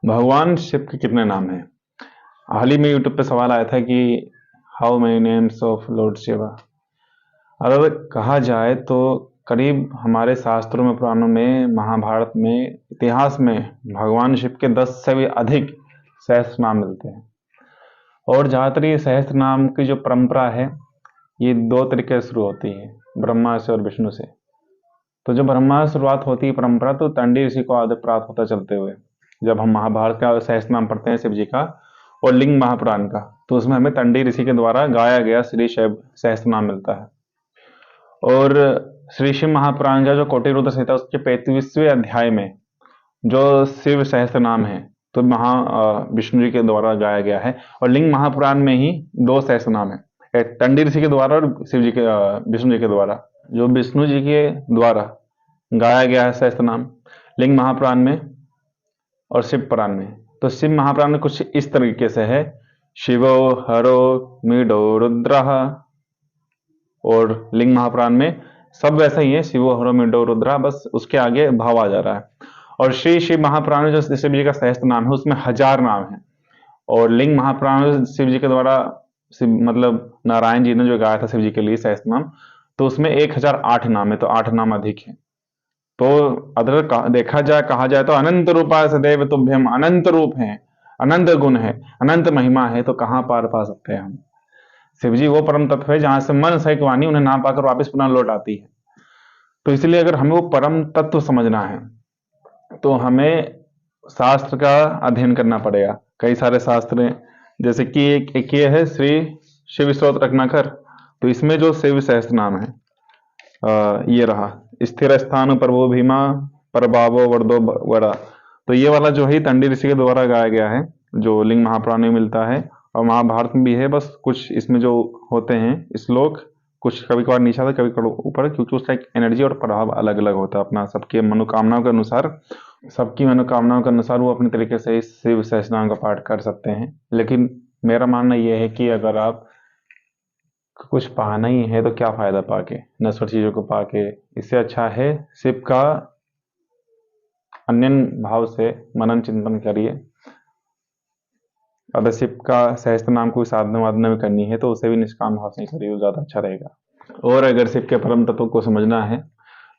भगवान शिव के कितने नाम हैं? हाल ही में यूट्यूब पे सवाल आया था कि how many names of Lord Shiva. अगर कहा जाए तो करीब हमारे शास्त्रों में, पुराणों में, महाभारत में, इतिहास में भगवान शिव के 10 से भी अधिक सहस्त्र नाम मिलते हैं। और ज़्यादातर ये सहस्त्र नाम की जो परंपरा है ये 2 तरीके से शुरू होती है, ब्रह्मा से और विष्णु से। तो जब ब्रह्मा से शुरुआत होती है परंपरा तो तंडी ऋषि को आदर प्राप्त होता चलते हुए, जब हम महाभारत का सहस्त्र नाम पढ़ते हैं शिव जी का और लिंग महापुराण का, तो उसमें हमें तंडी ऋषि के द्वारा गाया गया श्री शिव सहस्त्र नाम मिलता है। और श्री शिव महापुराण का जो कोटि रुद्र संहिता उसके 35वें अध्याय में जो शिव सहस्त्र नाम है तो विष्णु जी के द्वारा गाया गया है। और लिंग महापुराण में ही 2 सहस्त्र नाम है, एक तंडी ऋषि के द्वारा और शिव जी के विष्णु जी के द्वारा। जो विष्णु जी के द्वारा गाया गया है सहस्त्र नाम लिंग महापुराण में और शिव पुराण में। तो शिव महापुराण में कुछ इस तरीके से है, शिवो हरो मीडो रुद्रः। और लिंग महापुराण में सब वैसा ही है, शिवो हरो मीडो रुद्रः, बस उसके आगे भाव आ जा रहा है। और श्री शिव महापुराण में जो शिव जी का सहस्त्र नाम है उसमें 1000 नाम है। और लिंग महापुराण में शिव जी के द्वारा मतलब नारायण जी ने जो गाया था शिव जी के लिए सहस्त्र नाम, तो उसमें 1008 नाम है, तो 8 नाम अधिक है। तो अगर देखा जाए, कहा जाए तो अनंत रूपा सदैव तुभ्यम, अनंत रूप है, अनंत गुण है, अनंत महिमा है, तो कहां पार पा सकते हैं हम। शिव जी वो परम तत्व है जहां से मन सहित वाणी उन्हें ना पाकर वापस पुनः लौट आती है। तो इसलिए अगर हमें वो परम तत्व समझना है तो हमें शास्त्र का अध्ययन करना पड़ेगा। कई सारे शास्त्र हैं, जैसे कि एक ये है श्री शिव स्तोत्र रत्नाकर, तो इसमें जो शिव सहस्त्र नाम है ये रहा, स्थिर स्थान प्रभु भीमा प्रभावो वर्दो वड़ा। तो ये वाला जो है तंडी ऋषि के द्वारा गाया गया है, जो लिंग महापुराण में मिलता है और महाभारत में भी है। बस कुछ इसमें जो होते हैं श्लोक, कुछ कभी कभार नीचे आता, कभी कभार ऊपर, क्योंकि उसका एक एनर्जी और प्रभाव अलग अलग होता है अपना, सबकी मनोकामनाओं के अनुसार वो अपने तरीके से इस शिव सहस्त्रनाम का पाठ कर सकते हैं। लेकिन मेरा मानना यह है कि अगर आप कुछ पाना ही है तो क्या फायदा पाके, नश्वर चीजों को पाके। इससे अच्छा है शिव का अन्य भाव से मनन चिंतन करिए। अगर शिव का सहस्त्र नाम कोई साधना वादना में करनी है तो उसे भी निष्काम भाव से करिए, वो ज्यादा अच्छा रहेगा। और अगर शिव के परम तत्व को समझना है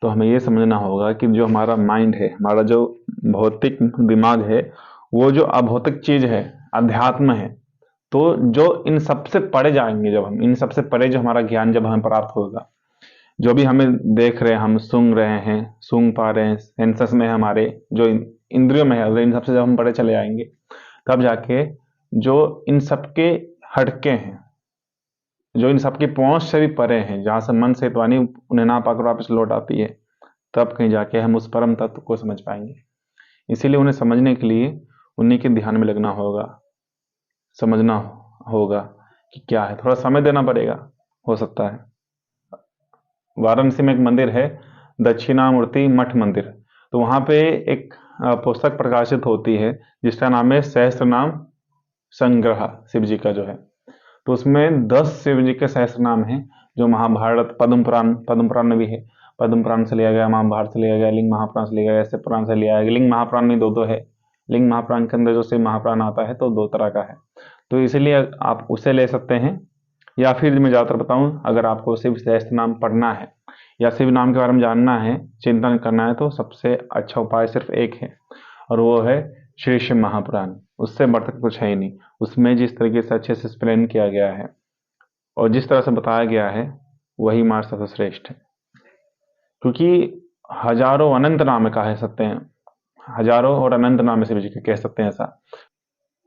तो हमें ये समझना होगा कि जो हमारा माइंड है, हमारा जो भौतिक दिमाग है, वो जो अभौतिक चीज है, अध्यात्म है, तो जो इन सबसे परे जाएंगे, जब हम इन सबसे परे जो हमारा ज्ञान जब हमें प्राप्त होगा, जो भी हमें देख रहे हैं, हम सूंघ रहे हैं, सूंघ पा रहे हैं, सेंसस में हमारे जो इंद्रियों में है, अगर इन सबसे जब हम परे चले आएंगे तब जाके जो इन सबके हटके हैं, जो इन सबकी पहुंच से भी परे हैं, जहां से मन से वाणी उन्हें ना पाकर वापस लौट आती है, तब कहीं जाके हम उस परम तत्व को समझ पाएंगे। इसीलिए उन्हें समझने के लिए उन्हीं के ध्यान में लगना होगा, समझना होगा कि क्या है, थोड़ा समय देना पड़ेगा, हो सकता है। वाराणसी में एक मंदिर है, दक्षिणामूर्ति मठ मंदिर, तो वहां पे एक पुस्तक प्रकाशित होती है जिसका नाम है सहस्त्र नाम संग्रह, शिव जी का जो है। तो उसमें 10 शिव जी के सहस्त्र नाम है, जो महाभारत पद्म पुराण में भी है। पद्म पुराण से लिया गया, महाभारत से लिया गया, लिंग महापुराण से लिया गया, ऐसे पुराण से लिया गया। लिंग महापुराण में 2 है। लिंग महापुराण के अंदर जो शिव महापुराण आता है तो 2 तरह का है, तो इसीलिए आप उसे ले सकते हैं। या फिर मैं ज्यादातर बताऊं, अगर आपको शिव सहस्त्र नाम पढ़ना है या शिव नाम के बारे में जानना है, चिंतन करना है, तो सबसे अच्छा उपाय सिर्फ एक है, और वो है श्री शिव महापुराण। उससे बढ़कर कुछ है ही नहीं। उसमें जिस तरीके से अच्छे से एक्सप्लेन किया गया है और जिस तरह से बताया गया है, वही मार्ग सबसे श्रेष्ठ है। क्योंकि हजारों अनंत नाम कह सकते हैं, हजारों और अनंत नाम शिव जी के कह सकते हैं ऐसा,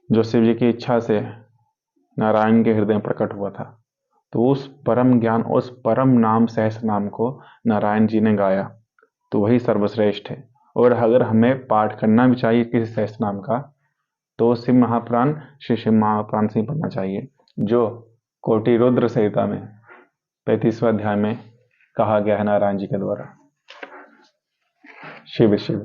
जो शिव जी की इच्छा से नारायण के हृदय में प्रकट हुआ था। तो उस परम ज्ञान, उस परम नाम सहस्त्र नाम को नारायण जी ने गाया, तो वही सर्वश्रेष्ठ है। और अगर हमें पाठ करना भी चाहिए किसी सहस्त्र नाम का, तो शिव महापुराण, श्री शिव महापुराण से ही पढ़ना चाहिए, जो कोटि रुद्र संहिता में 35वें अध्याय में कहा गया है नारायण जी के द्वारा। शिव शिव।